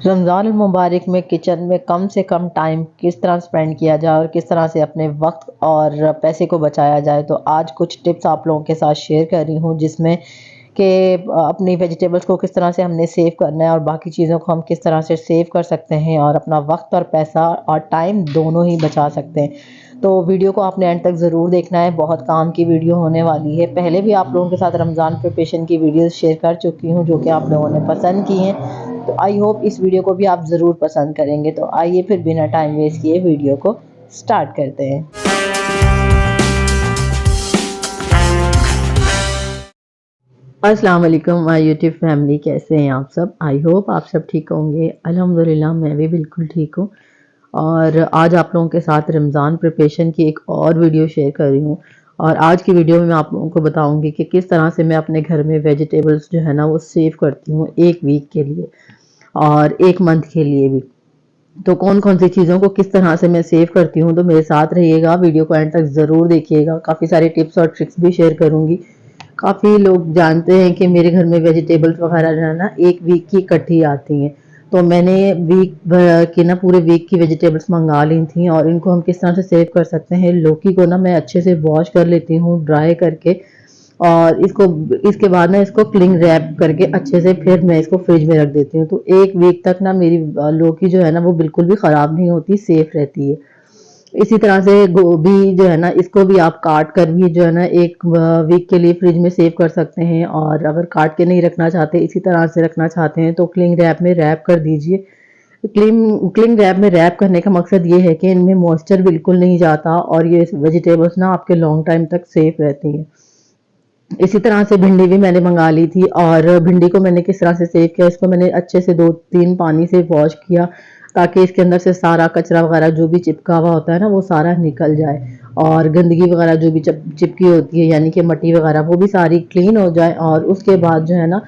रमज़ान मुबारक में किचन में कम से कम टाइम किस तरह स्पेंड किया जाए और किस तरह से अपने वक्त और पैसे को बचाया जाए, तो आज कुछ टिप्स आप लोगों के साथ शेयर कर रही हूँ जिसमें कि अपनी वेजिटेबल्स को किस तरह से हमने सेव करना है और बाकी चीज़ों को हम किस तरह से सेव कर सकते हैं और अपना वक्त और पैसा और टाइम दोनों ही बचा सकते हैं। तो वीडियो को आपने एंड तक ज़रूर देखना है, बहुत काम की वीडियो होने वाली है। पहले भी आप लोगों के साथ रमज़ान प्रिपरेशन की वीडियोस शेयर कर चुकी हूँ जो कि आप लोगों ने पसंद की हैं, तो आई होप इस वीडियो को भी आप ज़रूर पसंद करेंगे। तो आइए फिर बिना टाइम वेस्ट किए वीडियो को स्टार्ट करते हैं। अस्सलाम वालेकुम माय यूट्यूब फैमिली, कैसे हैं आप सब? आई होप आप सब ठीक होंगे। अल्हम्दुलिल्लाह मैं भी बिल्कुल ठीक हूँ। और आज आप लोगों के साथ रमज़ान प्रिपरेशन की एक और वीडियो शेयर कर रही हूँ। और आज की वीडियो में मैं आप लोगों को बताऊंगी कि किस तरह से मैं अपने घर में वेजिटेबल्स जो है ना वो सेव करती हूँ एक वीक के लिए और एक मंथ के लिए भी। तो कौन कौन सी चीज़ों को किस तरह से मैं सेव करती हूँ, तो मेरे साथ रहिएगा, वीडियो को एंड तक ज़रूर देखिएगा। काफ़ी सारे टिप्स और ट्रिक्स भी शेयर करूँगी। काफ़ी लोग जानते हैं कि मेरे घर में वेजिटेबल्स वगैरह जो है ना एक वीक की इकट्ठी आती हैं। तो मैंने वीक की ना पूरे वीक की वेजिटेबल्स मंगा ली थी और इनको हम किस तरह से सेव कर सकते हैं। लौकी को ना मैं अच्छे से वॉश कर लेती हूँ ड्राई करके, और इसके बाद ना इसको क्लिंग रैप करके अच्छे से फिर मैं इसको फ्रिज में रख देती हूँ। तो एक वीक तक ना मेरी लौकी जो है ना वो बिल्कुल भी ख़राब नहीं होती, सेफ रहती है। इसी तरह से गोभी जो है ना इसको भी आप काट कर भी जो है ना एक वीक के लिए फ्रिज में सेव कर सकते हैं। और अगर काट के नहीं रखना चाहते, इसी तरह से रखना चाहते हैं, तो क्लिंग रैप में रैप कर दीजिए। क्लिंग रैप में रैप करने का मकसद ये है कि इनमें मॉइस्चर बिल्कुल नहीं जाता और ये वेजिटेबल्स ना आपके लॉन्ग टाइम तक सेफ रहती हैं। इसी तरह से भिंडी भी मैंने मंगा ली थी, और भिंडी को मैंने किस तरह से सेव किया, इसको मैंने अच्छे से 2-3 पानी से वॉश किया ताकि इसके अंदर से सारा कचरा वगैरह जो भी चिपका हुआ होता है ना वो सारा निकल जाए, और गंदगी वगैरह जो भी चिपकी होती है यानी कि मट्टी वगैरह वो भी सारी क्लीन हो जाए। और उसके बाद जो है ना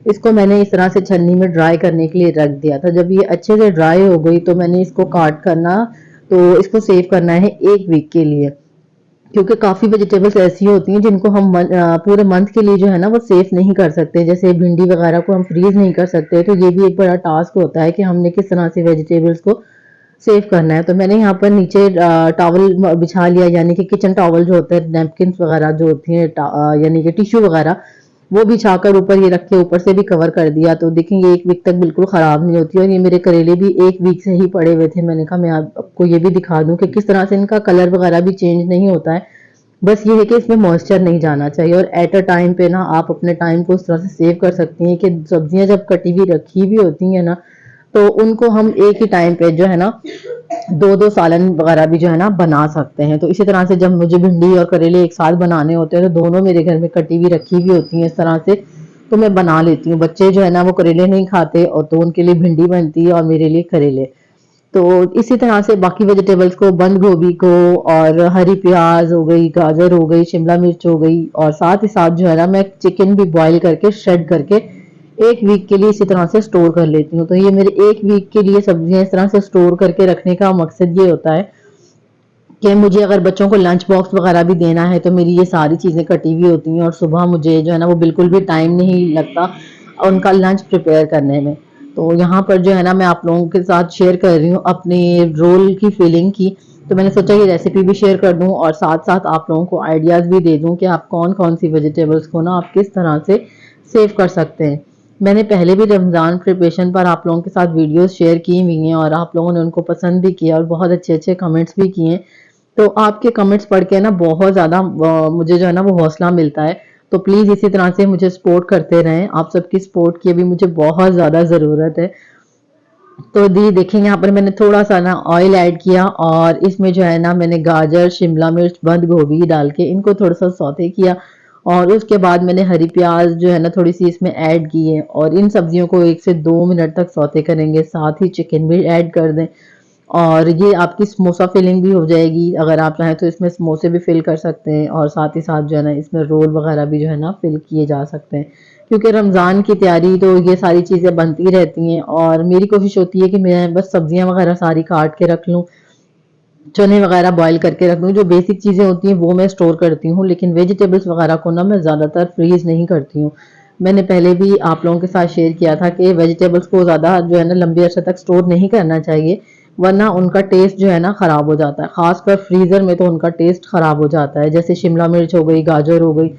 इसको मैंने इस तरह से छन्नी में ड्राई करने के लिए रख दिया था। जब ये अच्छे से ड्राई हो गई तो मैंने इसको काट करना, तो इसको सेव करना है एक वीक के लिए, क्योंकि काफ़ी वेजिटेबल्स ऐसी होती हैं जिनको हम पूरे मंथ के लिए जो है ना वो सेफ नहीं कर सकते। जैसे भिंडी वगैरह को हम फ्रीज नहीं कर सकते, तो ये भी एक बड़ा टास्क होता है कि हमने किस तरह से वेजिटेबल्स को सेव करना है। तो मैंने यहाँ पर नीचे टॉवल बिछा लिया, यानी कि किचन टॉवल जो होते हैं, नैपकिन वगैरह जो होती हैं, यानी कि टिश्यू वगैरह, वो बिछाकर ऊपर ये रख के ऊपर से भी कवर कर दिया। तो देखेंगे एक वीक तक बिल्कुल ख़राब नहीं होती। और ये मेरे करेले भी एक वीक से ही पड़े हुए थे। मैंने कहा मैं आपको ये भी दिखा दूं कि किस तरह से इनका कलर वगैरह भी चेंज नहीं होता है, बस ये है कि इसमें मॉइस्चर नहीं जाना चाहिए। और एट अ टाइम पे ना आप अपने टाइम को उस तरह से सेव कर सकती हैं कि सब्जियां जब कटी हुई रखी हुई होती हैं ना, तो उनको हम एक ही टाइम पे जो है ना दो दो सालन वगैरह भी जो है ना बना सकते हैं। तो इसी तरह से जब मुझे भिंडी और करेले एक साथ बनाने होते हैं, तो दोनों मेरे घर में कटी हुई रखी हुई होती हैं इस तरह से, तो मैं बना लेती हूँ। बच्चे जो है ना वो करेले नहीं खाते, और तो उनके लिए भिंडी बनती है और मेरे लिए करेले। तो इसी तरह से बाकी वेजिटेबल्स को, बंद गोभी को और हरी प्याज हो गई, गाजर हो गई, शिमला मिर्च हो गई, और साथ ही साथ जो है ना मैं चिकन भी बॉईल करके श्रेड करके एक वीक के लिए इसी तरह से स्टोर कर लेती हूँ। तो ये मेरे एक वीक के लिए सब्जियां इस तरह से स्टोर करके रखने का मकसद ये होता है कि मुझे अगर बच्चों को लंच बॉक्स वगैरह भी देना है तो मेरी ये सारी चीज़ें कटी हुई होती हैं, और सुबह मुझे जो है ना वो बिल्कुल भी टाइम नहीं लगता उनका लंच प्रिपेयर करने में। तो यहाँ पर जो है ना मैं आप लोगों के साथ शेयर कर रही हूँ अपने रोल की फीलिंग की। तो मैंने सोचा ये रेसिपी भी शेयर कर दूँ और साथ साथ आप लोगों को आइडियाज़ भी दे दूँ कि आप कौन कौन सी वेजिटेबल्स को ना आप किस तरह से सेव कर सकते हैं। मैंने पहले भी रमज़ान प्रिपरेशन पर आप लोगों के साथ वीडियोस शेयर की हुई हैं और आप लोगों ने उनको पसंद भी किया और बहुत अच्छे अच्छे कमेंट्स भी किए। तो आपके कमेंट्स पढ़ के ना बहुत ज़्यादा मुझे जो है ना वो हौसला मिलता है। तो प्लीज़ इसी तरह से मुझे सपोर्ट करते रहें। आप सबकी सपोर्ट की अभी मुझे बहुत ज़्यादा ज़रूरत है। तो दी देखेंगे यहाँ पर मैंने थोड़ा सा ना ऑयल ऐड किया, और इसमें जो है ना मैंने गाजर, शिमला मिर्च, बंद गोभी डाल के इनको थोड़ा सा सौते किया, और उसके बाद मैंने हरी प्याज जो है ना थोड़ी सी इसमें ऐड की है, और इन सब्जियों को 1 से 2 मिनट तक सौते करेंगे। साथ ही चिकन भी ऐड कर दें, और ये आपकी समोसा फिलिंग भी हो जाएगी। अगर आप चाहें तो इसमें समोसे भी फिल कर सकते हैं, और साथ ही साथ जो है ना इसमें रोल वगैरह भी जो है ना फिल किए जा सकते हैं। क्योंकि रमज़ान की तैयारी तो ये सारी चीज़ें बनती रहती हैं, और मेरी कोशिश होती है कि मैं बस सब्जियां वगैरह सारी काट के रख लूँ, चने वगैरह बॉईल करके रख दूँ। जो बेसिक चीज़ें होती हैं वो मैं स्टोर करती हूँ, लेकिन वेजिटेबल्स वगैरह को ना मैं ज़्यादातर फ्रीज़ नहीं करती हूँ। मैंने पहले भी आप लोगों के साथ शेयर किया था कि वेजिटेबल्स को ज़्यादा जो है ना लंबे अरसे तक स्टोर नहीं करना चाहिए, वरना उनका टेस्ट जो है ना ख़राब हो जाता है। ख़ासकर फ्रीज़र में तो उनका टेस्ट ख़राब हो जाता है। जैसे शिमला मिर्च हो गई, गाजर हो गई,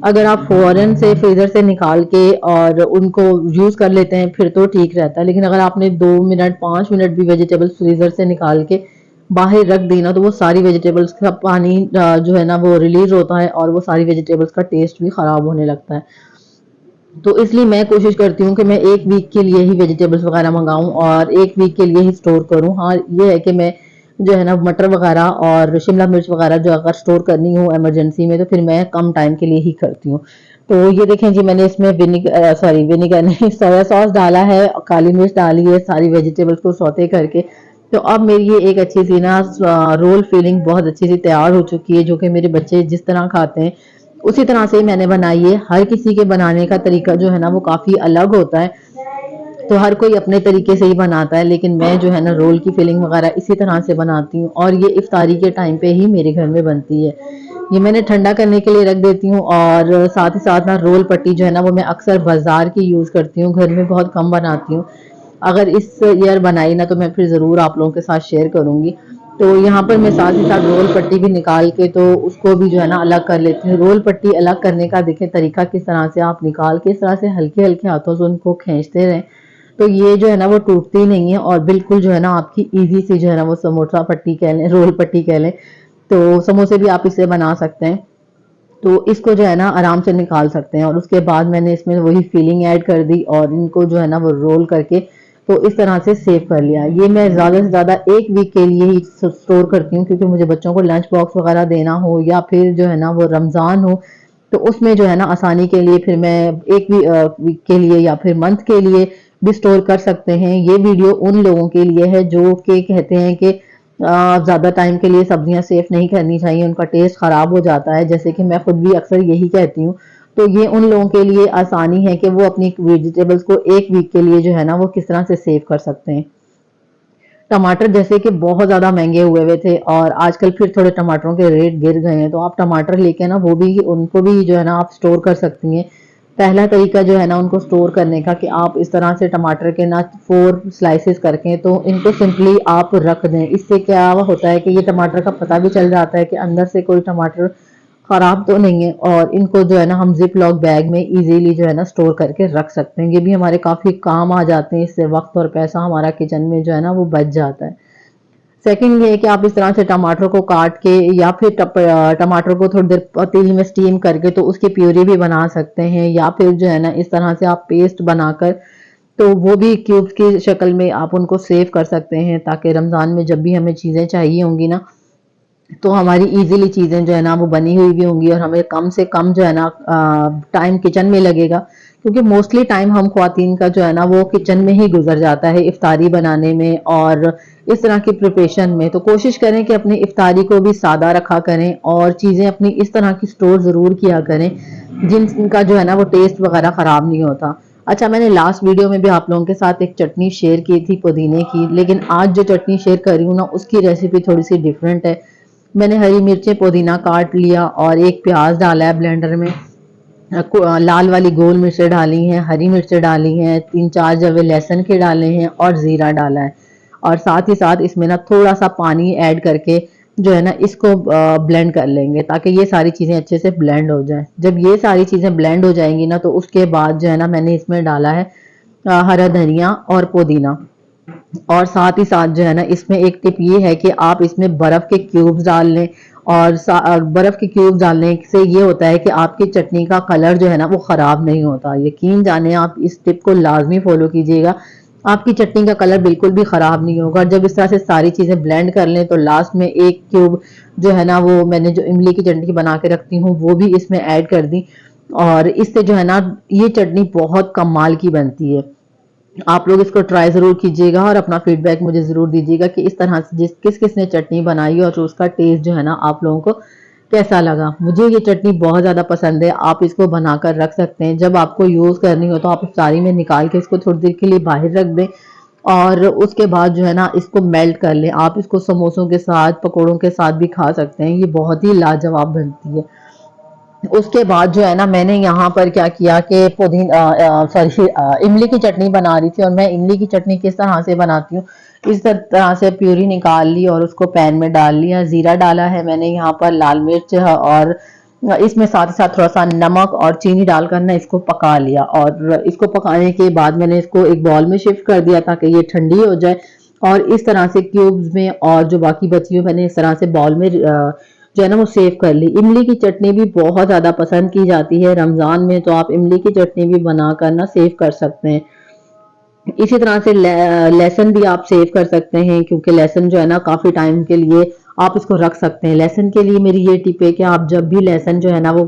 अगर आप फ़ौरन से फ्रीज़र से निकाल के और उनको यूज़ कर लेते हैं फिर तो ठीक रहता है, लेकिन अगर आपने 2 मिनट 5 मिनट भी वेजिटेबल्स फ्रीज़र से निकाल के बाहर रख दी ना, तो वो सारी वेजिटेबल्स का पानी जो है ना वो रिलीज़ होता है और वो सारी वेजिटेबल्स का टेस्ट भी ख़राब होने लगता है। तो इसलिए मैं कोशिश करती हूँ कि मैं 1 वीक के लिए ही वेजिटेबल्स वगैरह मँगाऊँ और 1 वीक के लिए ही स्टोर करूँ। हाँ, ये है कि मैं जो है ना मटर वगैरह और शिमला मिर्च वगैरह जो अगर स्टोर करनी हो इमरजेंसी में तो फिर मैं कम टाइम के लिए ही करती हूँ। तो ये देखें जी, मैंने इसमें विनेगर नहीं सोया सॉस डाला है, काली मिर्च डाली है, सारी वेजिटेबल्स को सौते करके। तो अब मेरी ये एक अच्छी सी ना रोल फिलिंग बहुत अच्छी सी तैयार हो चुकी है, जो कि मेरे बच्चे जिस तरह खाते हैं उसी तरह से ही मैंने बनाई है। हर किसी के बनाने का तरीका जो है ना वो काफ़ी अलग होता है, तो हर कोई अपने तरीके से ही बनाता है, लेकिन मैं जो है ना रोल की फिलिंग वगैरह इसी तरह से बनाती हूँ और ये इफ्तारी के टाइम पे ही मेरे घर में बनती है। ये मैंने ठंडा करने के लिए रख देती हूँ और साथ ही साथ ना रोल पट्टी जो है ना वो मैं अक्सर बाजार की यूज़ करती हूँ, घर में बहुत कम बनाती हूँ। अगर इस ईयर बनाई ना तो मैं फिर ज़रूर आप लोगों के साथ शेयर करूँगी। तो यहाँ पर मैं साथ ही साथ रोल पट्टी भी निकाल के तो उसको भी जो है ना अलग कर लेती हूँ। रोल पट्टी अलग करने का देखें तरीका किस तरह से, आप निकाल के इस तरह से हल्के हल्के हाथों से उनको खींचते रहें तो ये जो है ना वो टूटती नहीं है और बिल्कुल जो है ना आपकी इजी सी जो है ना वो समोसा पट्टी कह लें, रोल पट्टी कह लें, तो समोसे भी आप इससे बना सकते हैं। तो इसको जो है ना आराम से निकाल सकते हैं और उसके बाद मैंने इसमें वही फिलिंग ऐड कर दी और इनको जो है ना वो रोल करके तो इस तरह से सेव कर लिया। ये मैं ज़्यादा से ज़्यादा 1 वीक के लिए ही स्टोर करती हूँ, क्योंकि मुझे बच्चों को लंच बॉक्स वगैरह देना हो या फिर जो है ना वो रमज़ान हो तो उसमें जो है ना आसानी के लिए फिर मैं 1 वीक के लिए या फिर मंथ के लिए भी स्टोर कर सकते हैं। ये वीडियो उन लोगों के लिए है जो कि कहते हैं कि ज़्यादा टाइम के लिए सब्जियां सेफ नहीं करनी चाहिए, उनका टेस्ट ख़राब हो जाता है, जैसे कि मैं खुद भी अक्सर यही कहती हूँ। तो ये उन लोगों के लिए आसानी है कि वो अपनी वेजिटेबल्स को 1 वीक के लिए जो है ना वो किस तरह से सेव कर सकते हैं। टमाटर जैसे कि बहुत ज़्यादा महंगे हुए हुए थे और आजकल फिर थोड़े टमाटरों के रेट गिर गए हैं, तो आप टमाटर लेके ना वो भी उनको भी जो है ना आप स्टोर कर सकती हैं। पहला तरीका जो है ना उनको स्टोर करने का कि आप इस तरह से टमाटर के ना 4 स्लाइसेस करके तो इनको सिंपली आप रख दें। इससे क्या होता है कि ये टमाटर का पता भी चल जाता है कि अंदर से कोई टमाटर खराब तो नहीं है और इनको जो है ना हम जिप लॉक बैग में इजीली जो है ना स्टोर करके रख सकते हैं। ये भी हमारे काफ़ी काम आ जाते हैं, इससे वक्त और पैसा हमारा किचन में जो है ना वो बच जाता है। सेकंड ये है कि आप इस तरह से टमाटर को काट के या फिर टमाटर को थोड़ी देर पतीली में स्टीम करके तो उसकी प्यूरी भी बना सकते हैं, या फिर जो है ना इस तरह से आप पेस्ट बनाकर तो वो भी क्यूब्स की शक्ल में आप उनको सेव कर सकते हैं, ताकि रमज़ान में जब भी हमें चीज़ें चाहिए होंगी ना तो हमारी इजीली चीज़ें जो है ना वो बनी हुई भी होंगी और हमें कम से कम जो है ना टाइम किचन में लगेगा, क्योंकि मोस्टली टाइम हम ख्वातीन का जो है ना वो किचन में ही गुजर जाता है इफ्तारी बनाने में और इस तरह की प्रिपरेशन में। तो कोशिश करें कि अपनी इफ्तारी को भी सादा रखा करें और चीज़ें अपनी इस तरह की स्टोर ज़रूर किया करें जिनका जो है ना वो टेस्ट वगैरह ख़राब नहीं होता। अच्छा, मैंने लास्ट वीडियो में भी आप लोगों के साथ एक चटनी शेयर की थी पुदीने की, लेकिन आज जो चटनी शेयर कर रही हूँ ना उसकी रेसिपी थोड़ी सी डिफरेंट है। मैंने हरी मिर्चें पुदीना काट लिया और एक प्याज डाला है ब्लेंडर में, लाल वाली गोल मिर्चें डाली हैं, हरी मिर्चें डाली हैं, 3-4 जवे लहसुन के डाले हैं और ज़ीरा डाला है और साथ ही साथ इसमें ना थोड़ा सा पानी ऐड करके जो है ना इसको ब्लेंड कर लेंगे ताकि ये सारी चीज़ें अच्छे से ब्लेंड हो जाए। जब ये सारी चीज़ें ब्लेंड हो जाएंगी ना तो उसके बाद जो है ना मैंने इसमें डाला है हरा धनिया और पुदीना और साथ ही साथ जो है ना इसमें एक टिप ये है कि आप इसमें बर्फ के क्यूब्स डाल लें और बर्फ के क्यूब्स डालने से ये होता है कि आपकी चटनी का कलर जो है ना वो ख़राब नहीं होता। यकीन जाने आप इस टिप को लाजमी फॉलो कीजिएगा, आपकी चटनी का कलर बिल्कुल भी ख़राब नहीं होगा। जब इस तरह से सारी चीज़ें ब्लेंड कर लें तो लास्ट में एक क्यूब जो है ना वो मैंने जो इमली की चटनी बना के रखती हूँ वो भी इसमें ऐड कर दी और इससे जो है ना ये चटनी बहुत कमाल की बनती है। आप लोग इसको ट्राई ज़रूर कीजिएगा और अपना फीडबैक मुझे ज़रूर दीजिएगा कि इस तरह से किस किस ने चटनी बनाई और उसका टेस्ट जो है ना आप लोगों को कैसा लगा। मुझे ये चटनी बहुत ज़्यादा पसंद है, आप इसको बनाकर रख सकते हैं। जब आपको यूज़ करनी हो तो आप इफ्तारी में निकाल के इसको थोड़ी देर के लिए बाहर रख दें और उसके बाद जो है ना इसको मेल्ट कर लें। आप इसको समोसों के साथ, पकौड़ों के साथ भी खा सकते हैं, ये बहुत ही लाजवाब बनती है। उसके बाद जो है ना मैंने यहाँ पर क्या किया कि सॉरी इमली की चटनी बना रही थी, और मैं इमली की चटनी किस तरह से बनाती हूँ, इस तरह से प्यूरी निकाल ली और उसको पैन में डाल लिया। जीरा डाला है मैंने यहाँ पर, लाल मिर्च और इसमें साथ ही साथ थोड़ा सा नमक और चीनी डालकर ना इसको पका लिया, और इसको पकाने के बाद मैंने इसको एक बॉल में शिफ्ट कर दिया ताकि ये ठंडी हो जाए। और इस तरह से क्यूब्स में, और जो बाकी बची हुई मैंने इस तरह से बॉल में जो है ना वो सेव कर ली। इमली की चटनी भी बहुत ज़्यादा पसंद की जाती है रमज़ान में, तो आप इमली की चटनी भी बनाकर ना सेव कर सकते हैं। इसी तरह से लहसुन भी आप सेव कर सकते हैं, क्योंकि लहसुन जो है ना काफ़ी टाइम के लिए आप इसको रख सकते हैं। लहसुन के लिए मेरी ये टिप है कि आप जब भी लहसुन जो है ना वो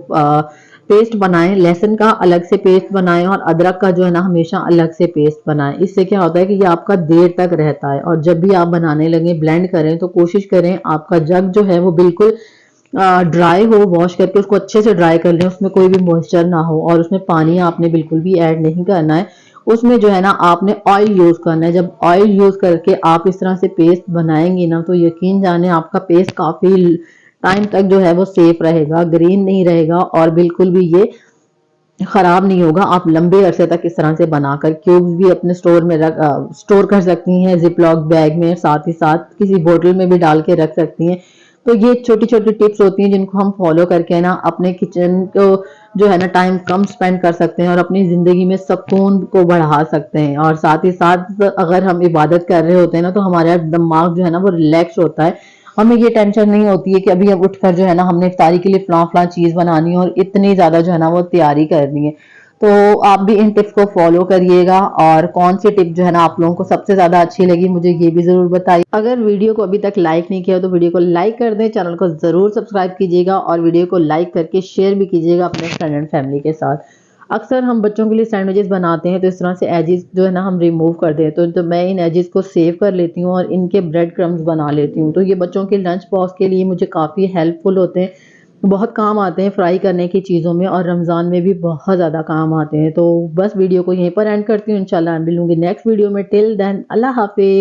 पेस्ट बनाएं, लहसुन का अलग से पेस्ट बनाएं और अदरक का जो है ना हमेशा अलग से पेस्ट बनाएं। इससे क्या होता है कि ये आपका देर तक रहता है, और जब भी आप बनाने लगे ब्लेंड करें तो कोशिश करें आपका जग जो है वो बिल्कुल ड्राई हो, वॉश करके उसको अच्छे से ड्राई कर लें, उसमें कोई भी मॉइस्चर ना हो, और उसमें पानी आपने बिल्कुल भी ऐड नहीं करना है। उसमें जो है ना आपने ऑयल यूज करना है। जब ऑयल यूज करके आप इस तरह से पेस्ट बनाएंगे ना, तो यकीन जाने आपका पेस्ट काफी टाइम तक जो है वो सेफ रहेगा, ग्रीन नहीं रहेगा, और बिल्कुल भी ये खराब नहीं होगा। आप लंबे अरसे तक इस तरह से बनाकर क्यूब्स भी अपने स्टोर में स्टोर कर सकती हैं, जिपलॉक बैग में, साथ ही साथ किसी बोतल में भी डाल के रख सकती हैं। तो ये छोटी छोटी टिप्स होती हैं जिनको हम फॉलो करके ना अपने किचन को जो है ना टाइम कम स्पेंड कर सकते हैं, और अपनी ज़िंदगी में सुकून को बढ़ा सकते हैं। और साथ ही साथ अगर हम इबादत कर रहे होते हैं ना, तो हमारा दिमाग जो है ना वो रिलैक्स होता है। हमें ये टेंशन नहीं होती है कि अभी अब उठकर जो है ना हमने इफ्तारी के लिए फलां फलां चीज़ बनानी है और इतनी ज़्यादा जो है ना वो तैयारी करनी है। तो आप भी इन टिप्स को फॉलो करिएगा, और कौन सी टिप जो है ना आप लोगों को सबसे ज़्यादा अच्छी लगी मुझे ये भी ज़रूर बताइए। अगर वीडियो को अभी तक लाइक नहीं किया तो वीडियो को लाइक कर दें, चैनल को ज़रूर सब्सक्राइब कीजिएगा, और वीडियो को लाइक करके शेयर भी कीजिएगा अपने फ्रेंड एंड फैमिली के साथ। अक्सर हम बच्चों के लिए सैंडविचेस बनाते हैं, तो इस तरह से एजेस जो है ना हम रिमूव कर दें, तो मैं इन एजेस को सेव कर लेती हूँ और इनके ब्रेड क्रम्स बना लेती हूँ। तो ये बच्चों के लंच बॉक्स के लिए मुझे काफ़ी हेल्पफुल होते हैं, बहुत काम आते हैं फ्राई करने की चीज़ों में, और रमज़ान में भी बहुत ज़्यादा काम आते हैं। तो बस वीडियो को यहीं पर एंड करती हूँ, इंशाल्लाह मिलूंगी नेक्स्ट वीडियो में। टिल देन अल्लाह हाफिज़।